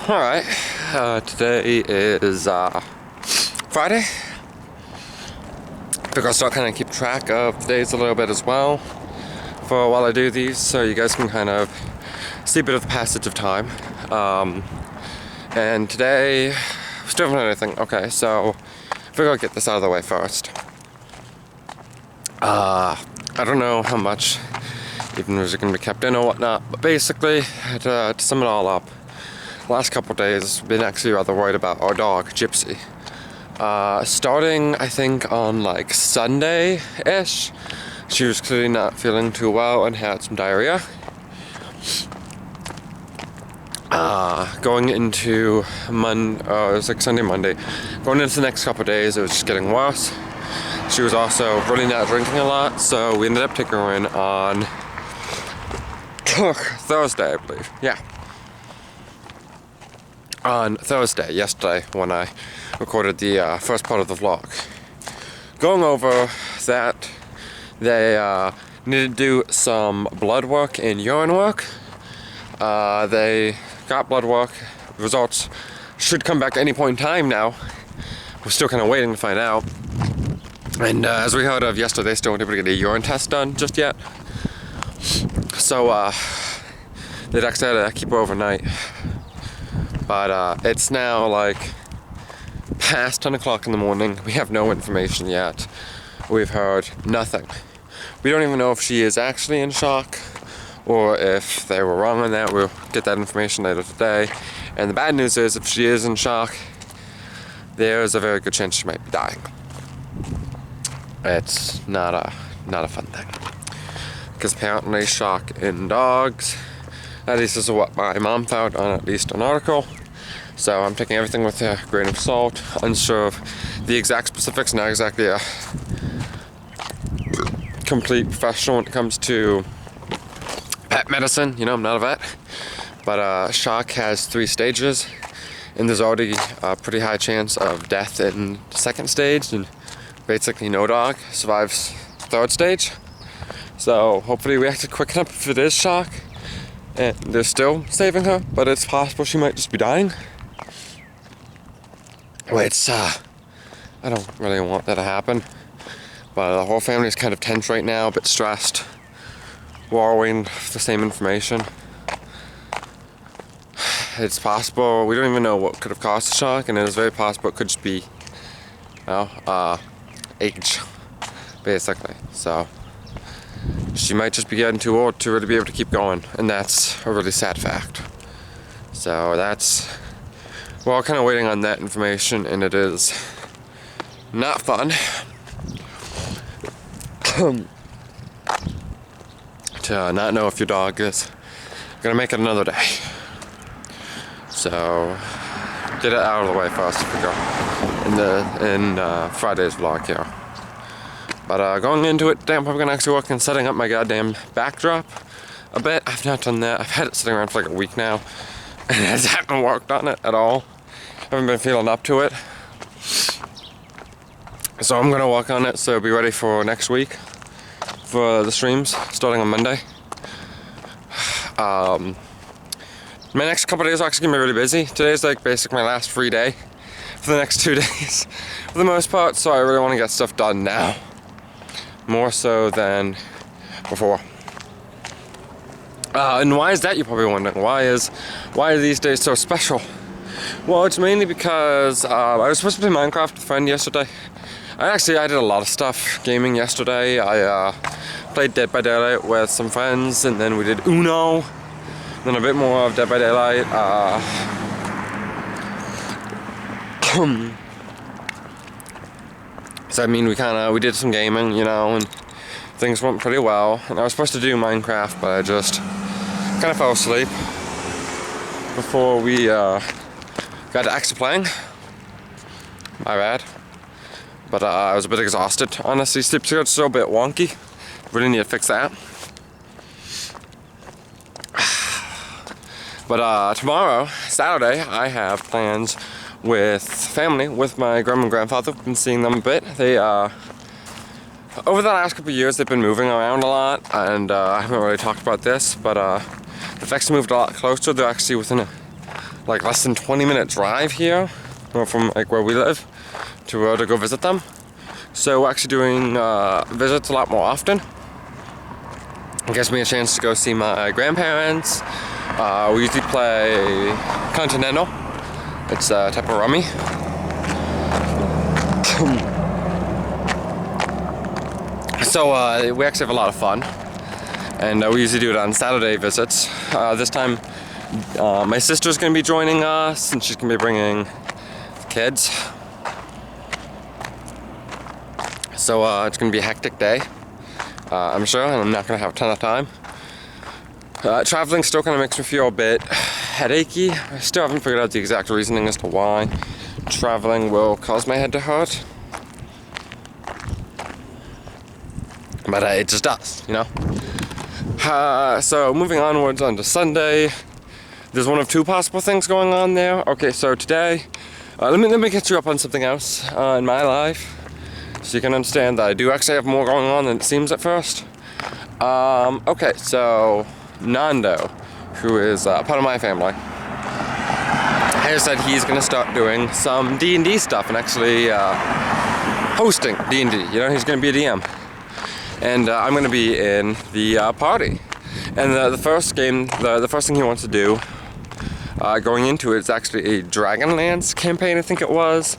Alright, today is Friday. I think I'll start kind of keep track of the days a little bit as well for while I do these, so you guys can kind of see a bit of the passage of time. And today, still haven't done anything. Okay, so I figure I'll get this out of the way first. I don't know how much even news are going to be kept in or whatnot, but basically, to sum it all up, the last couple of days, I've been actually rather worried about our dog, Gypsy. Starting, I think, on like Sunday-ish, she was clearly not feeling too well and had some diarrhea. Going into it was like Sunday, Monday. Going into the next couple of days, it was just getting worse. She was also really not drinking a lot, so we ended up taking her in on Thursday, I believe. Yeah. On Thursday, yesterday, when I recorded the first part of the vlog. Going over that, they needed to do some blood work and urine work. They got blood work. Results should come back at any point in time now. We're still kind of waiting to find out. And as we heard of yesterday, they still weren't able to get a urine test done just yet. So they'd actually had to keep her overnight. But it's now like past 10 o'clock in the morning. We have no information yet. We've heard nothing. We don't even know if she is actually in shock or if they were wrong on that. We'll get that information later today. And the bad news is, if she is in shock, there's a very good chance she might be dying. It's not a fun thing. Because apparently shock in dogs, at least this is what my mom found on at least an article. So I'm taking everything with a grain of salt. Unsure of the exact specifics, not exactly a complete professional when it comes to pet medicine. You know, I'm not a vet. But shock has 3 stages, and there's already a pretty high chance of death in the 2nd stage, and basically no dog survives 3rd stage. So hopefully we acted quick enough if it is shock. And they're still saving her, but it's possible she might just be dying. Which, I don't really want that to happen. But the whole family is kind of tense right now, a bit stressed. We're all waiting for the same information. It's possible, we don't even know what could have caused the shock, and it is very possible it could just be, age, basically. So she might just be getting too old to really be able to keep going, and that's a really sad fact. So we're all kind of waiting on that information, and it is not fun to not know if your dog is gonna make it another day. So get it out of the way first if we go in Friday's vlog here. But going into it, I'm probably gonna actually work on setting up my goddamn backdrop a bit. I've not done that. I've had it sitting around for like a week now, and I haven't worked on it at all. I haven't been feeling up to it. So I'm gonna work on it so it'll be ready for next week for the streams starting on Monday. My next couple of days are actually gonna be really busy. Today's like basically my last free day for the next 2 days for the most part, so I really want to get stuff done now. More so than before. And why is that, you're probably wondering? Why are these days so special? Well, it's mainly because I was supposed to play Minecraft with a friend yesterday. I did a lot of stuff gaming yesterday. I played Dead by Daylight with some friends, and then we did Uno, then a bit more of Dead by Daylight. So I mean, we did some gaming, you know, and things went pretty well. And I was supposed to do Minecraft, but I just kind of fell asleep before we got to actually playing. My bad. But I was a bit exhausted, honestly. Sleep schedule's still a bit wonky. Really need to fix that. But tomorrow, Saturday, I have plans with family, with my grandma and grandfather. I've been seeing them a bit. They, over the last couple of years, they've been moving around a lot, and I haven't really talked about this, but they've actually moved a lot closer. They're actually within a like less than 20-minute drive here from like where we live to go visit them. So we're actually doing visits a lot more often. It gives me a chance to go see my grandparents. We usually play Continental. It's a type of rummy. So we actually have a lot of fun. And we usually do it on Saturday visits. This time my sister's going to be joining us, and she's going to be bringing kids. So it's going to be a hectic day, I'm sure, and I'm not going to have a ton of time. Traveling still kind of makes me feel a bit headachy. I still haven't figured out the exact reasoning as to why traveling will cause my head to hurt. But it just does, you know? So moving onwards onto Sunday, there's one of two possible things going on there. Okay, so today, let me catch you up on something else in my life, so you can understand that I do actually have more going on than it seems at first. Okay, so Nando, who is part of my family, has said he's going to start doing some D&D stuff and actually hosting D&D. You know, he's going to be a DM. And I'm going to be in the party. And the first game, the first thing he wants to do going into it is actually a Dragonlance campaign, I think it was.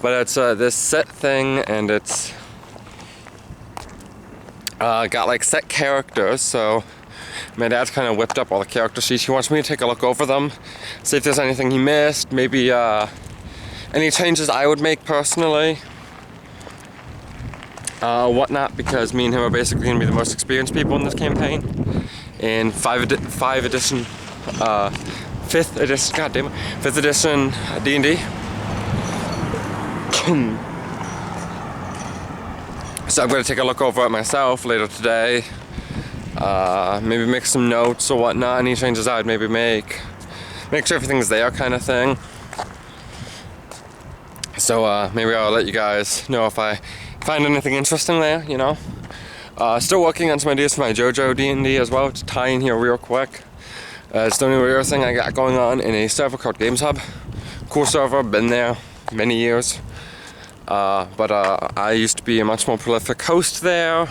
But it's this set thing, and it's got like set characters. So my dad's kind of whipped up all the character sheets. He wants me to take a look over them, see if there's anything he missed, maybe any changes I would make personally. Whatnot, because me and him are basically going to be the most experienced people in this campaign. In 5th edition D&D. So I'm going to take a look over it myself later today. Maybe make some notes or whatnot, any changes I would maybe make sure everything's there, kind of thing. So maybe I'll let you guys know if I find anything interesting there, you know. Still working on some ideas for my JoJo D&D as well, to tie in here real quick. It's the only other thing I got going on in a server called Games Hub. Cool server, been there many years. But I used to be a much more prolific host there.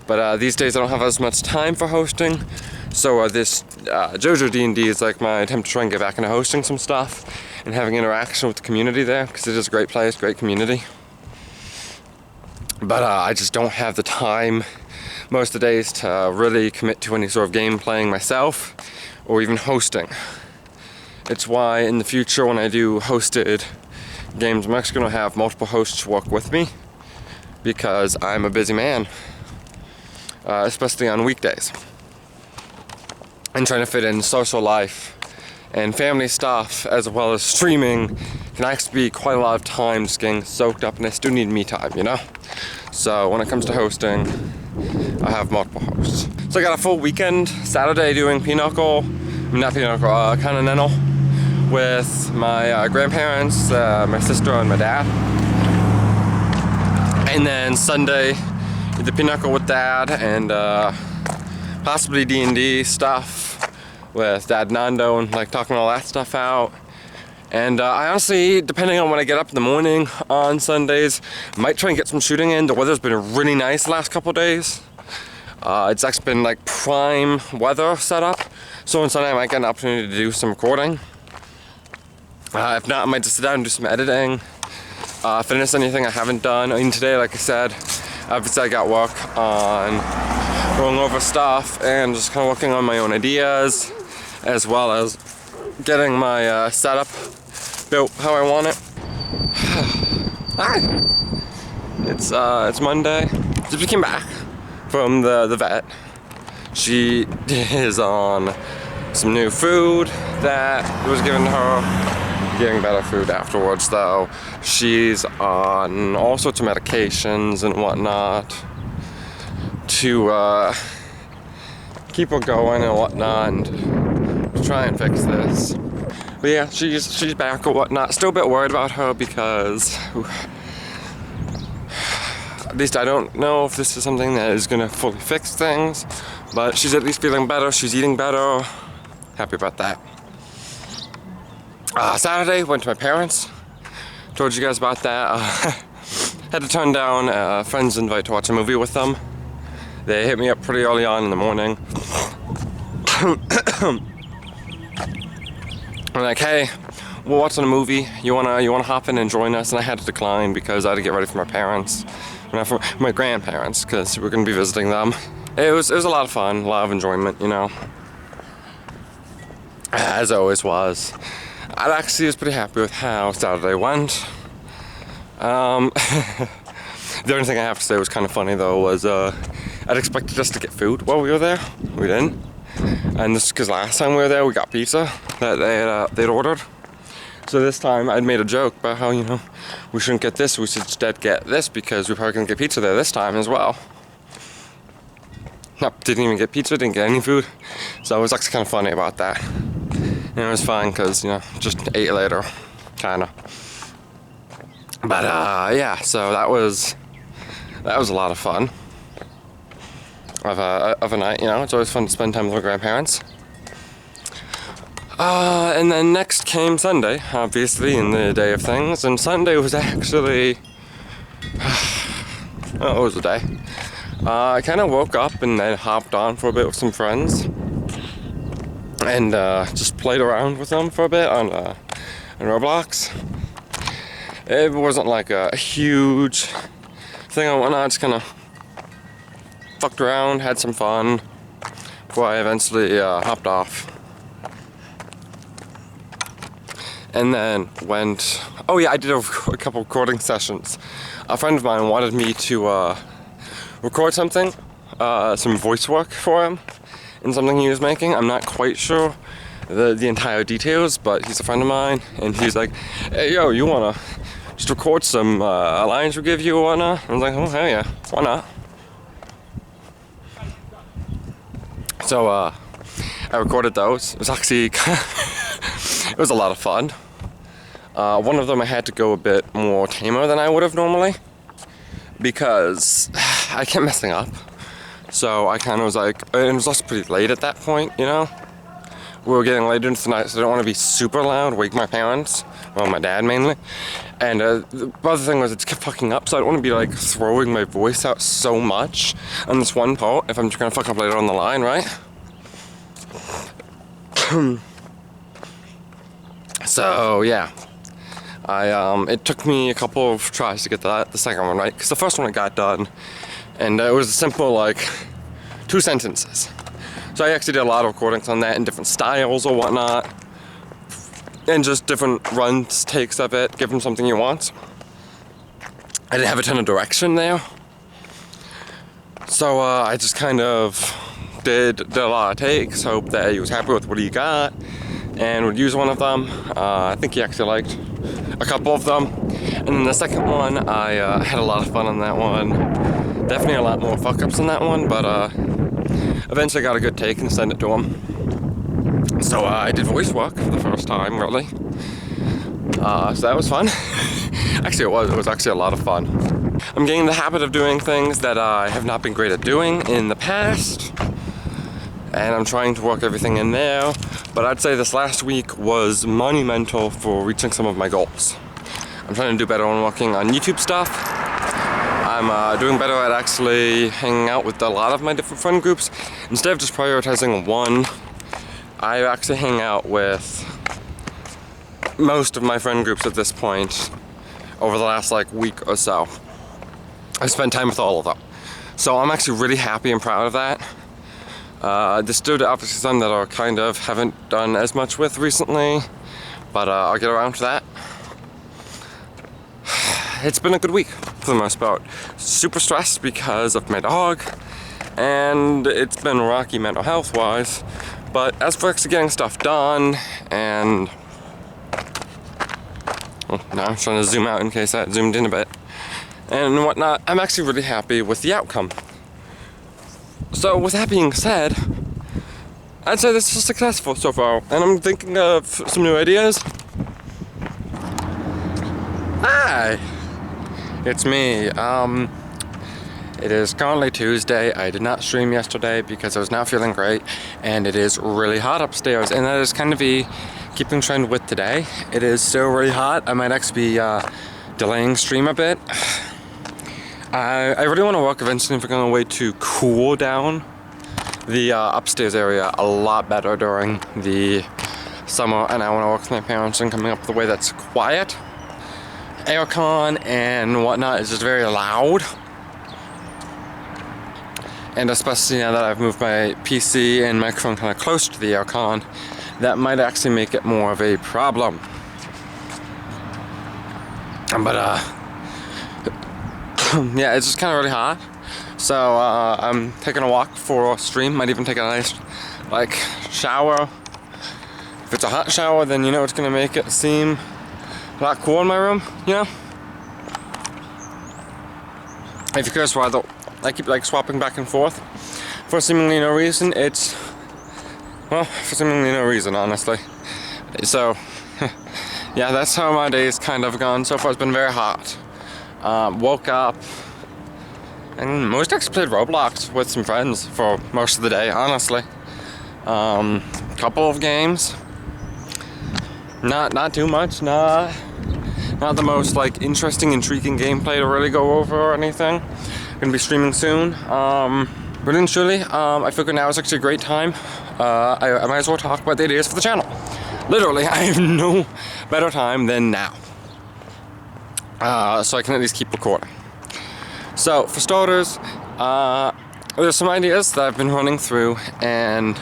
But these days I don't have as much time for hosting. So this JoJo D&D is like my attempt to try and get back into hosting some stuff and having interaction with the community there, because it is a great place, great community. But I just don't have the time most of the days to really commit to any sort of game playing myself or even hosting. It's why in the future when I do hosted games, I'm actually going to have multiple hosts work with me, because I'm a busy man, especially on weekdays. And trying to fit in social life and family stuff as well as streaming can actually be quite a lot of time just getting soaked up, and I still need me time, you know? So when it comes to hosting, I have multiple hosts. So I got a full weekend, Saturday doing Pinochle, Continental, with my grandparents, my sister and my dad. And then Sunday, the Pinochle with Dad, and possibly D&D stuff with Dad Nando, and like talking all that stuff out. And I honestly, depending on when I get up in the morning on Sundays, might try and get some shooting in. The weather's been really nice the last couple days. It's actually been like prime weather setup. So on Sunday I might get an opportunity to do some recording. If not, I might just sit down and do some editing. Finish anything I haven't done. I mean, today, like I said, obviously I got work on going over stuff and just kind of working on my own ideas, as well as getting my setup built how I want it. Hi! It's Monday. Just came back from the vet. She is on some new food that was given to her. Getting better food afterwards though. She's on all sorts of medications and whatnot to keep her going and whatnot, and try and fix this. But yeah, she's back or whatnot. Still a bit worried about her because at least I don't know if this is something that is gonna fully fix things, but she's at least feeling better. She's eating better. Happy about that. Saturday, went to my parents. Told you guys about that. Had to turn down a friend's invite to watch a movie with them. They hit me up pretty early on in the morning. I'm like, hey, we're watching a movie. You wanna hop in and join us? And I had to decline because I had to get ready for my parents, not for my grandparents, because we're gonna be visiting them. It was a lot of fun, a lot of enjoyment, you know, as always was. I actually was pretty happy with how Saturday went. The only thing I have to say was kind of funny though was I'd expected us to get food while we were there. We didn't. And this is because last time we were there we got pizza that they'd ordered. So this time I'd made a joke about how, you know, we shouldn't get this, we should instead get this because we're probably gonna get pizza there this time as well. Nope, didn't even get pizza, didn't get any food. So it was actually kind of funny about that. And it was fine because, you know, just ate later, kinda. But yeah, so that was a lot of fun. Of a night, you know, it's always fun to spend time with my grandparents. And then next came Sunday, obviously, in the day of things. And Sunday was actually, oh, it was a day. I kind of woke up and then hopped on for a bit with some friends. And just played around with them for a bit on Roblox. It wasn't like a huge thing or whatnot, just kind of fucked around, had some fun before I eventually hopped off. And then went, oh yeah, I did a couple recording sessions. A friend of mine wanted me to record something, some voice work for him in something he was making. I'm not quite sure the entire details, but he's a friend of mine, and he's like, hey yo, you wanna just record some lines we give you or whatnot? I was like, oh hell yeah, why not? So I recorded those. It was actually it was a lot of fun. One of them I had to go a bit more tamer than I would have normally because I kept messing up. So I kind of was like, and it was also pretty late at that point, you know? We were getting later into the night, so I don't want to be super loud, wake my parents, well, my dad mainly. And the other thing was it kept fucking up, so I don't want to be like throwing my voice out so much on this one part if I'm just gonna fuck up later on the line, right? So yeah, it took me a couple of tries to get the second one right, because the first one I got done, and it was a simple like 2 sentences. So I actually did a lot of recordings on that in different styles or whatnot, and just different runs, takes of it, give them something you want. I didn't have a ton of direction there, so I just kind of did a lot of takes, hope that he was happy with what he got, and would use one of them. I think he actually liked a couple of them. And then the second one, I had a lot of fun on that one. Definitely a lot more fuck-ups on that one, but eventually got a good take and sent it to him. So I did voice work for the first time, really. So that was fun. Actually, it was actually a lot of fun. I'm getting the habit of doing things that I have not been great at doing in the past, and I'm trying to work everything in there. But I'd say this last week was monumental for reaching some of my goals. I'm trying to do better on working on YouTube stuff. I'm doing better at actually hanging out with a lot of my different friend groups. Instead of just prioritizing one, I actually hang out with most of my friend groups at this point over the last like week or so. I've spent time with all of them. So I'm actually really happy and proud of that. There's still obviously some that I kind of haven't done as much with recently, but I'll get around to that. It's been a good week for the most part. Super stressed because of my dog, and it's been rocky mental health wise, but as for actually getting stuff done, and well, now I'm trying to zoom out in case that zoomed in a bit and whatnot, I'm actually really happy with the outcome. So with that being said, I'd say this is successful so far, and I'm thinking of some new ideas. Hi, it's me. It is currently Tuesday. I did not stream yesterday because I was not feeling great, and it is really hot upstairs, and that is kind of keeping trend with today. It is still really hot. I might actually be delaying stream a bit. I really want to work eventually if we're going a way to cool down the upstairs area a lot better during the summer, and I want to work with my parents and coming up with a way that's quiet. Aircon and whatnot is just very loud, and especially now that I've moved my PC and microphone kind of close to the aircon, that might actually make it more of a problem. But yeah, it's just kind of really hot. So I'm taking a walk for stream. Might even take a nice like shower. If it's a hot shower, then you know it's gonna make it seem a lot cool in my room, you know? If you're curious why I keep like swapping back and forth for seemingly no reason, it's, well, for seemingly no reason, honestly. So, yeah, that's how my day's kind of gone so far. It's been very hot. Woke up and most actually played Roblox with some friends for most of the day, honestly. Couple of games. Not too much, not the most like interesting, intriguing gameplay to really go over or anything. Gonna be streaming soon. But truly, I figured now is actually a great time. I might as well talk about the ideas for the channel. Literally, I have no better time than now. So I can at least keep recording. So for starters, there's some ideas that I've been running through, and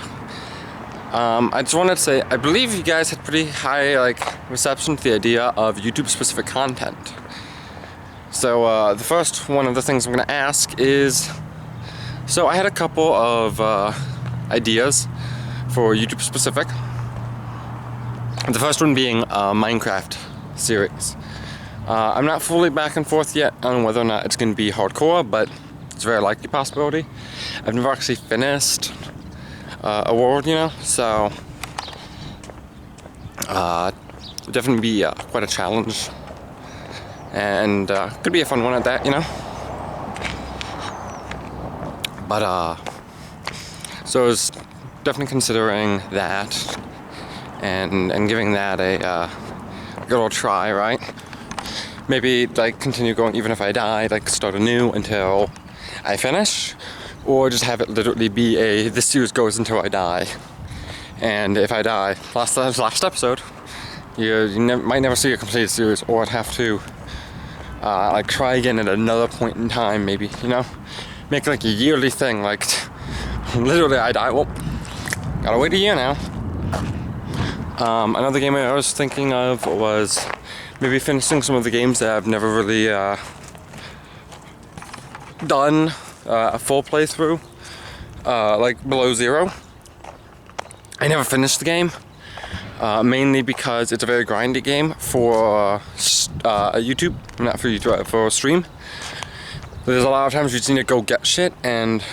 I just wanted to say, I believe you guys had pretty high like reception to the idea of YouTube specific content. So the first one of the things I'm going to ask is, so I had a couple of ideas for YouTube specific. The first one being a Minecraft series. I'm not fully back and forth yet on whether or not it's going to be hardcore, but it's a very likely possibility. I've never actually finished a world, you know, so definitely be quite a challenge, and could be a fun one at that, you know. But so I was definitely considering that and giving that a good old try, right? Maybe like continue going even if I die, like start anew until I finish, or just have it literally be this series goes until I die. And if I die, last episode, you might never see a completed series, or I'd have to like try again at another point in time, maybe, you know, make like a yearly thing. Like literally, I die. Well, gotta wait a year now. Another game I was thinking of was maybe finishing some of the games that I've never really done a full playthrough, like Below Zero. I never finished the game, mainly because it's a very grindy game for YouTube, not for YouTube, for stream. There's a lot of times you just need to go get shit, and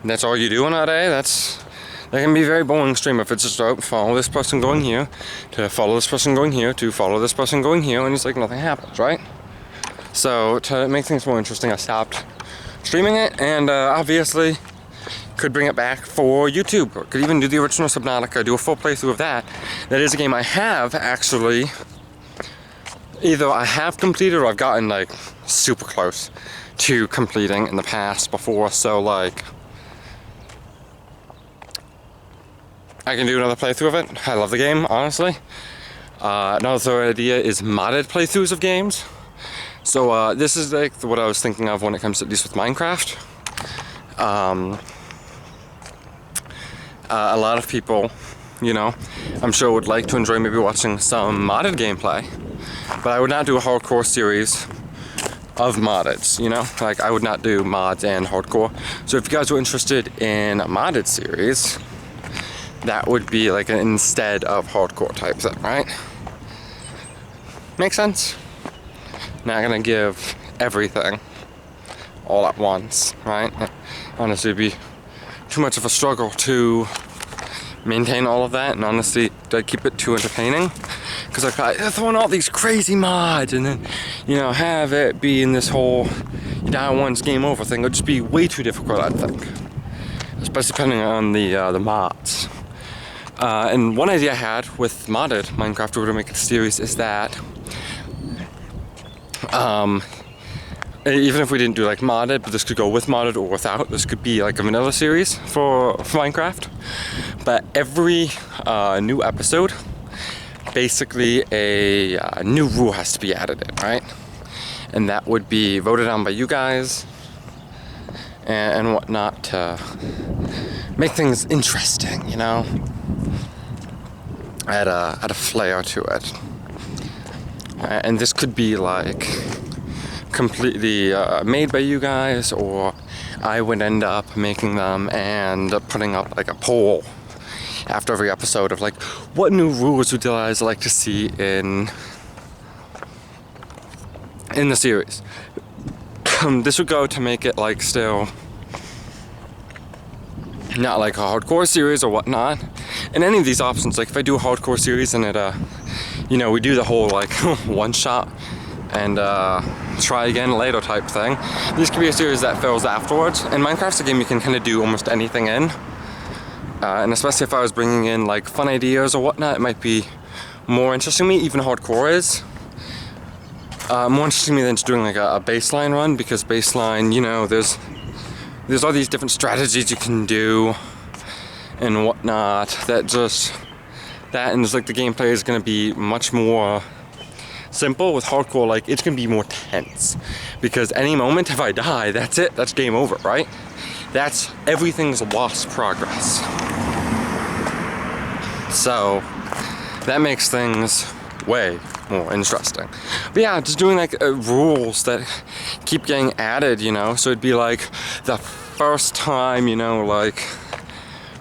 that's all you do in a day. That can be very boring stream if it's just follow this person going here, to follow this person going here, to follow this person going here, and it's like nothing happens, right? So to make things more interesting, I stopped streaming it, and obviously could bring it back for YouTube, or could even do the original Subnautica, do a full playthrough of that. That is a game I have actually, either I have completed or I've gotten like super close to completing in the past before, so like I can do another playthrough of it. I love the game, honestly. Another idea is modded playthroughs of games. So this is like what I was thinking of when it comes to, at least with Minecraft. A lot of people, you know, I'm sure would like to enjoy maybe watching some modded gameplay, but I would not do a hardcore series of moddeds, you know? Like I would not do mods and hardcore. So if you guys were interested in a modded series, that would be like an instead of hardcore type thing, right? Make sense? Not gonna give everything all at once, right? Honestly, it'd be too much of a struggle to maintain all of that, and honestly, to keep it too entertaining. Because I throw in all these crazy mods, and then, you know, have it be in this whole you die once, game over thing. It would just be way too difficult, I think. Especially depending on the mods. And one idea I had with modded Minecraft, we're gonna make a series, is that even if we didn't do like modded, but this could go with modded or without, this could be like a vanilla series for Minecraft. But every new episode, basically a new rule has to be added in, right? And that would be voted on by you guys and whatnot to make things interesting, you know? Add a flair to it. And this could be like completely made by you guys, or I would end up making them and putting up like a poll after every episode of like, what new rules would you guys like to see in the series? This would go to make it like still not like a hardcore series or whatnot. And any of these options, like if I do a hardcore series and it, you know, we do the whole like one shot and try again later type thing. This could be a series that fills afterwards. And Minecraft's a game you can kind of do almost anything in. And especially if I was bringing in like fun ideas or whatnot, it might be more interesting to me, even hardcore is. More interesting to me than just doing like a baseline run, because baseline, you know, there's all these different strategies you can do and whatnot that and just like the gameplay is going to be much more simple. With hardcore, like it's going to be more tense, because any moment if I die, that's it, that's game over, right? That's everything's lost progress. So that makes things way more interesting. But yeah, just doing like rules that keep getting added, you know, so it'd be like the first time, you know, like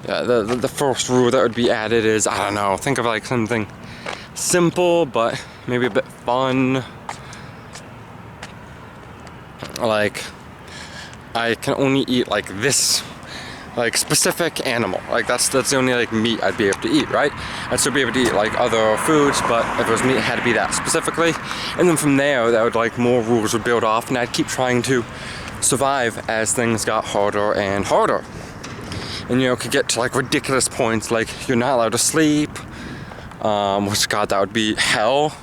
the first rule that would be added is, I don't know, think of like something simple but maybe a bit fun, like I can only eat like this like specific animal, like that's the only like meat I'd be able to eat, right? I'd still be able to eat like other foods, but if it was meat, it had to be that specifically. And then from there, that would like more rules would build off, and I'd keep trying to survive as things got harder and harder. And you know, could get to like ridiculous points, like you're not allowed to sleep, which, God, that would be hell.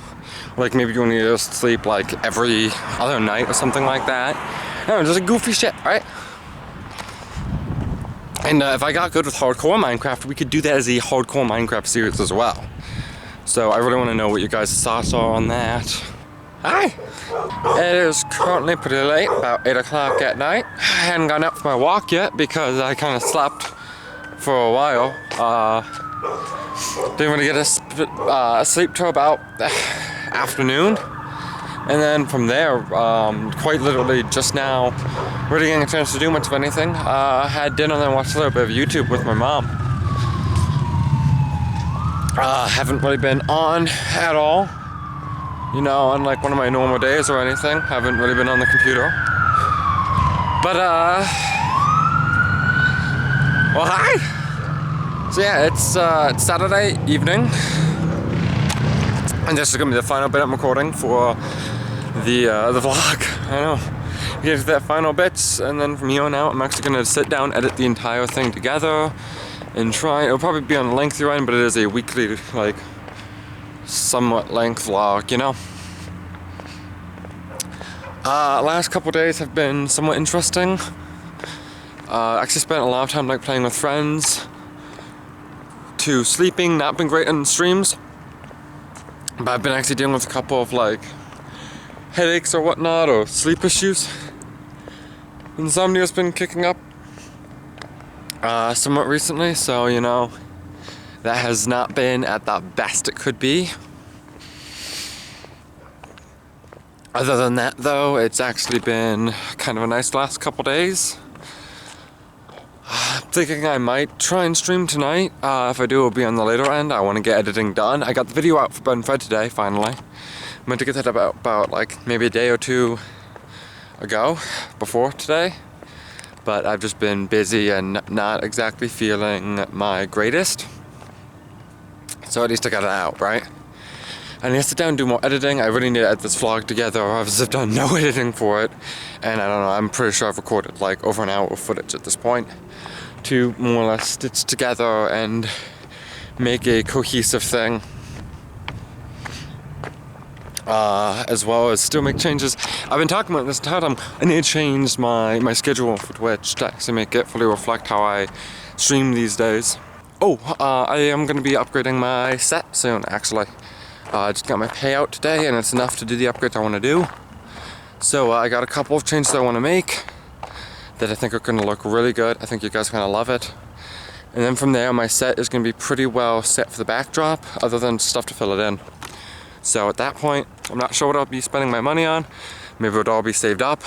Like maybe you only just sleep like every other night or something like that. No, just like goofy shit, right? And if I got good with hardcore Minecraft, we could do that as a hardcore Minecraft series as well. So I really want to know what you guys' thoughts are on that. Hi! It is currently pretty late, about 8 o'clock at night. I hadn't gone out for my walk yet because I kind of slept for a while. Didn't really get sleep till about afternoon. And then from there, quite literally just now, really getting a chance to do much of anything. Had dinner and then watched a little bit of YouTube with my mom. Haven't really been on at all. You know, unlike one of my normal days or anything. Haven't really been on the computer. But, well, hi! So yeah, it's Saturday evening. And this is gonna be the final bit I'm recording for the vlog. I know. Get to that final bits, and then from here on out, I'm actually gonna sit down, edit the entire thing together, and try. It'll probably be on a lengthy run, but it is a weekly, like, somewhat length vlog, you know. Last couple days have been somewhat interesting. Actually spent a lot of time like playing with friends, to sleeping. Not been great on streams. But I've been actually dealing with a couple of like headaches or whatnot, or sleep issues. Insomnia's been kicking up somewhat recently, so you know, that has not been at the best it could be. Other than that though, it's actually been kind of a nice last couple days. I'm thinking I might try and stream tonight. If I do, it'll be on the later end. I want to get editing done. I got the video out for Ben Fred today, finally. I meant to get that about like maybe a day or two ago, before today. But I've just been busy and not exactly feeling my greatest. So at least I got it out, right? I need to sit down and do more editing. I really need to edit this vlog together, or I've done no editing for it. And I don't know, I'm pretty sure I've recorded like over an hour of footage at this point to more or less stitch together and make a cohesive thing. As well as still make changes. I've been talking about this entire time. I need to change my schedule for Twitch to actually make it fully reflect how I stream these days. Oh, I am going to be upgrading my set soon, actually. I just got my payout today, and it's enough to do the upgrades I want to do. So I got a couple of changes I want to make that I think are going to look really good. I think you guys are going to love it. And then from there, my set is going to be pretty well set for the backdrop, other than stuff to fill it in. So at that point, I'm not sure what I'll be spending my money on. Maybe it'll all be saved up.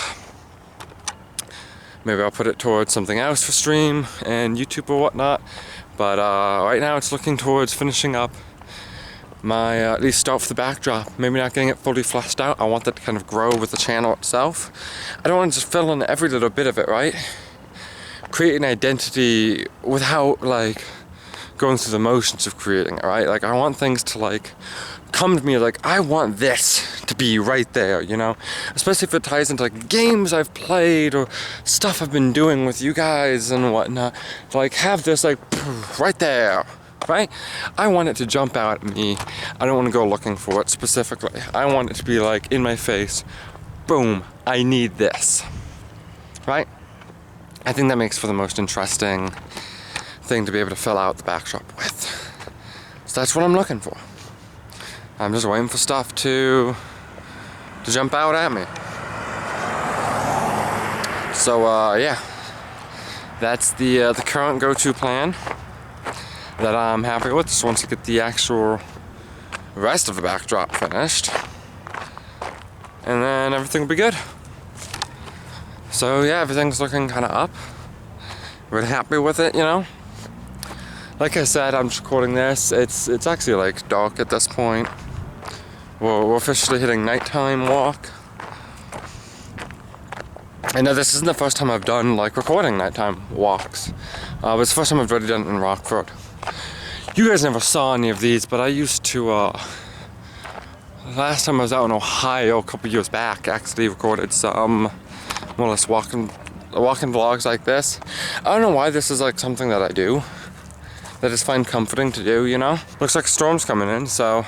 Maybe I'll put it towards something else for stream and YouTube or whatnot. But right now it's looking towards finishing up my, at least start for the backdrop. Maybe not getting it fully fleshed out. I want that to kind of grow with the channel itself. I don't want to just fill in every little bit of it, right? Create an identity without like going through the motions of creating it, right? Like I want things to like come to me like, I want this to be right there, you know? Especially if it ties into like games I've played or stuff I've been doing with you guys and whatnot. To like have this like right there, right? I want it to jump out at me. I don't want to go looking for it specifically. I want it to be like in my face, boom, I need this, right? I think that makes for the most interesting thing to be able to fill out the backdrop with. So that's what I'm looking for. I'm just waiting for stuff to jump out at me. So yeah, that's the current go-to plan that I'm happy with. Just once I get the actual rest of the backdrop finished, and then everything will be good. So yeah, everything's looking kind of up. Really happy with it, you know. Like I said, I'm just recording this. It's actually like dark at this point. We're officially hitting nighttime walk. I know this isn't the first time I've done like recording nighttime walks. But it's the first time I've really done it in Rockford. You guys never saw any of these, but I used to, last time I was out in Ohio a couple years back, actually recorded some more or less walking vlogs like this. I don't know why this is like something that I do, that I just find comforting to do, you know? Looks like a storm's coming in, so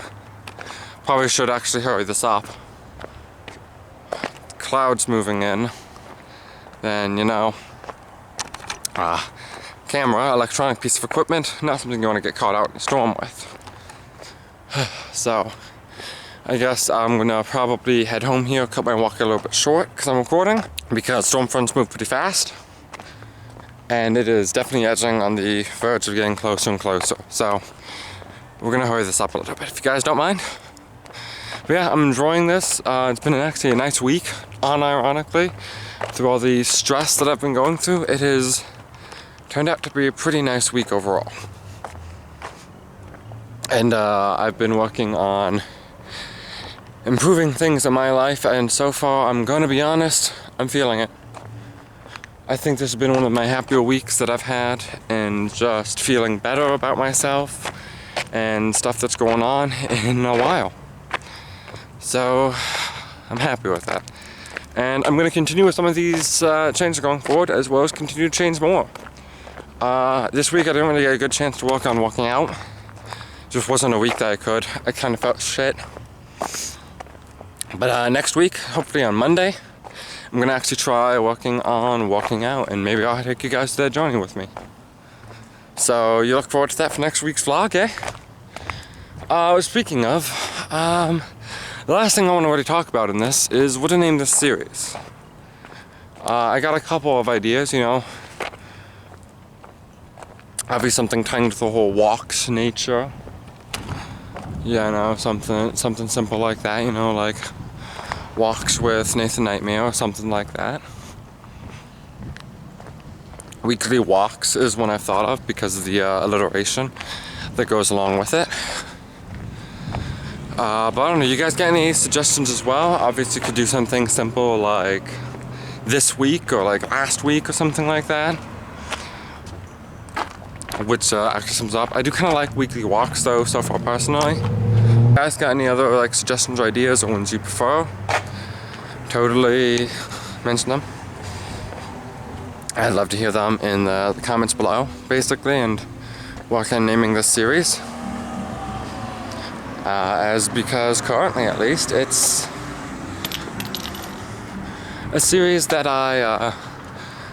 probably should actually hurry this up. Clouds moving in, then you know, camera, electronic piece of equipment, not something you want to get caught out in a storm with. So I guess I'm gonna probably head home here, cut my walk a little bit short because I'm recording, because storm fronts move pretty fast and it is definitely edging on the verge of getting closer and closer. So we're gonna hurry this up a little bit if you guys don't mind. But yeah, I'm enjoying this. It's been actually a nice week, unironically. Through all the stress that I've been going through, it has turned out to be a pretty nice week overall. And I've been working on improving things in my life, and so far, I'm gonna be honest, I'm feeling it. I think this has been one of my happier weeks that I've had, and just feeling better about myself and stuff that's going on in a while. So I'm happy with that. And I'm going to continue with some of these changes going forward, as well as continue to change more. This week I didn't really get a good chance to work on walking out. Just wasn't a week that I could. I kind of felt shit. But next week, hopefully on Monday, I'm going to actually try working on walking out, and maybe I'll take you guys to that journey with me. So you look forward to that for next week's vlog, eh? Speaking of, the last thing I want to really talk about in this is what to name this series. I got a couple of ideas, you know. Obviously something tying to the whole walks nature. Yeah, you know, something simple like that, you know, like Walks with Nathan Nightmare or something like that. Weekly walks is one I've thought of because of the alliteration that goes along with it. But I don't know, you guys got any suggestions as well? Obviously you could do something simple like this week or like last week or something like that, which actually sums up. I do kind of like weekly walks though, so far personally. You guys got any other like suggestions or ideas or ones you prefer? Totally mention them. I'd love to hear them in the comments below, basically, and work on naming this series. as because currently at least it's a series that I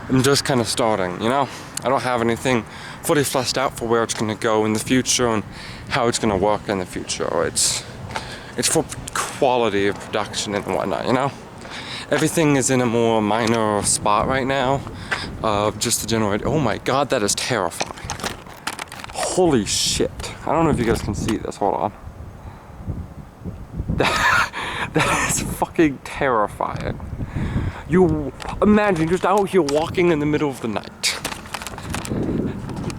am just kind of starting, you know? I don't have anything fully fleshed out for where it's going to go in the future and how it's going to work in the future. It's for quality of production and whatnot, you know? Everything is in a more minor spot right now of just to generate. Oh my god, that is terrifying. Holy shit. I don't know if you guys can see this, hold on. That is fucking terrifying. You imagine just out here walking in the middle of the night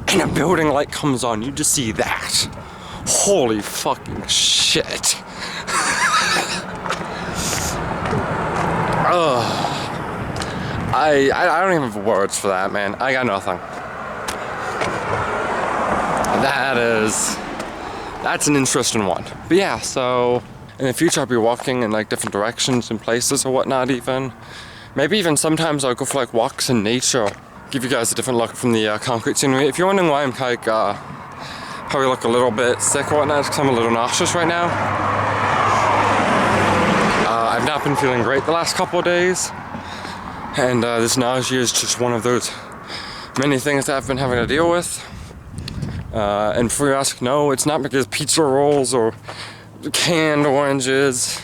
and a building light comes on, you just see that. Holy fucking shit. I don't even have words for that, man. I got nothing. That's an interesting one. But yeah, so in the future I'll be walking in like different directions and places or whatnot even. Maybe even sometimes I'll go for like walks in nature. Give you guys a different look from the concrete scenery. If you're wondering why I'm like, probably look a little bit sick or whatnot, it's because I'm a little nauseous right now. I've not been feeling great the last couple of days. And this nausea is just one of those many things that I've been having to deal with. And for you ask, no, it's not because pizza rolls or canned oranges.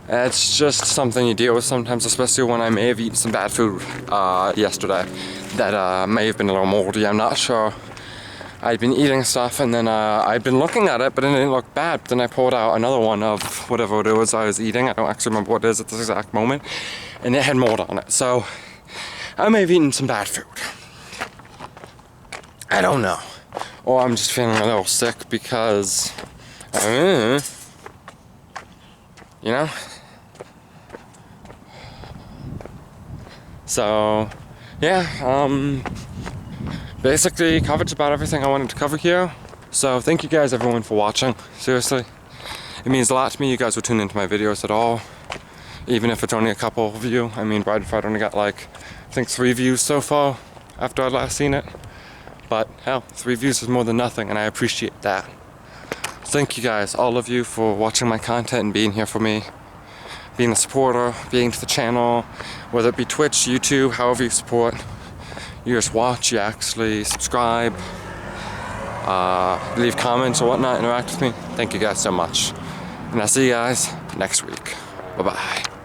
It's just something you deal with sometimes, especially when I may have eaten some bad food yesterday that may have been a little moldy, I'm not sure. I'd been eating stuff and then I'd been looking at it, but it didn't look bad. But then I pulled out another one of whatever it was I was eating. I don't actually remember what it is at this exact moment. And it had mold on it. So I may have eaten some bad food. I don't know. Or I'm just feeling a little sick because, you know? So, yeah, basically covered about everything I wanted to cover here. So thank you guys everyone for watching, seriously. It means a lot to me you guys will tune into my videos at all. Even if it's only a couple of you. I mean, Bride Fight only got like, I think 3 views so far after I'd last seen it. But hell, 3 views is more than nothing and I appreciate that. Thank you guys, all of you, for watching my content and being here for me. Being a supporter, being to the channel, whether it be Twitch, YouTube, however you support. You just watch, you actually subscribe, leave comments or whatnot, interact with me. Thank you guys so much. And I'll see you guys next week. Bye-bye.